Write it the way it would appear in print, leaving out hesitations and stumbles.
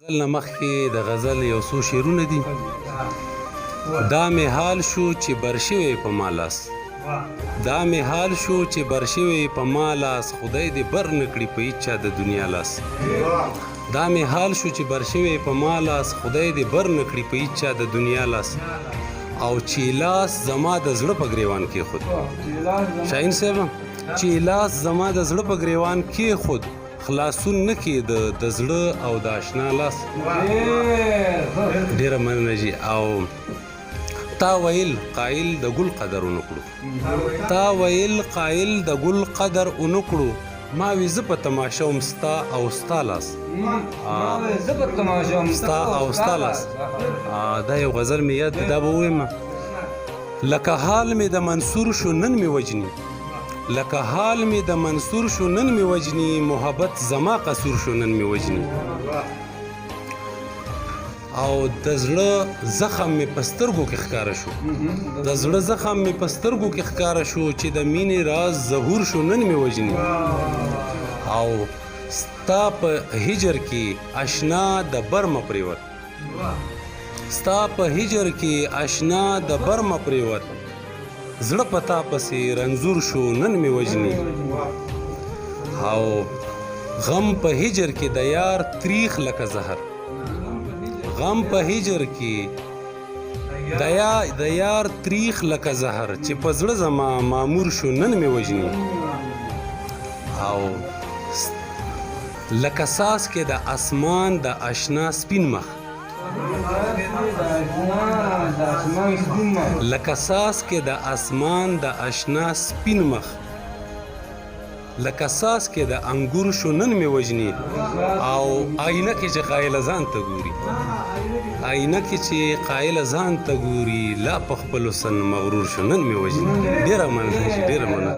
غزل نه مخکې د غزل یو څو شعرونه دي. دا مې حال شو چې بر شوی په ما لاس، دا مې حال شو چې بر شوی په ما لاس، خدای دې بر نه کړي په هیچ چا د دنیا لاس. دا مې حال شو چې بر شوی په ما لاس، خدای دې بر نه کړي په هیچ چا د دنیا لاس. او چې لاس زما د زړه په ګریوان کې خود شاهین صاحب، چې لاس زما د زړه په ګریوان کې خود خلاصون نه کې د زړه او د آشنا لاس. ډیره مننه جی. او تا ویل قایل د ګل قدر ونکړو، تا ویل قایل د ګل قدر ونکړو، ما وی زه په تماشا وم ستا او ستا لاس، ستا او ستا لاس. دا یو غزل مې یاد دا به ووایم. لکه حال مې د منصور شو نن مې وجني، لکه حال مې د منصور شو نن مې وجني، محبت زما قصور شو نن مې وجني. او د زړه زخم مې په سترګو کې ښکاره شو، د زړه زخم مې په سترګو کې ښکاره شو، چې د مینې راز ظهور شو نن مې وجني. او ستا په هجر کې اشنا د برمه پریوت، ستا په هجر کې اشنا د برمه پریوت، زړه پتا پسې رنځور شو نن مې وجني. او غم په هجر کې د یار تریخ لکه زهر، غم په هجر کې د یار تریخ لکه زهر، چې په زړه زما مامور شو نن مې وجني. او لکه ساس کې د اسمان د آشنا سپین مخ، لکه ساس کې د اسمان د آشنا سپین مخ، لکه ساس کې د انګور شو نن مې وجني. او آینه کې چې قایله ځان ته ګوري، آینه کې چې قایله ځان ته ګوري، لا په خپلو سن مغرور شو نن مې وجني. ډېره مننه، ډېره مننه.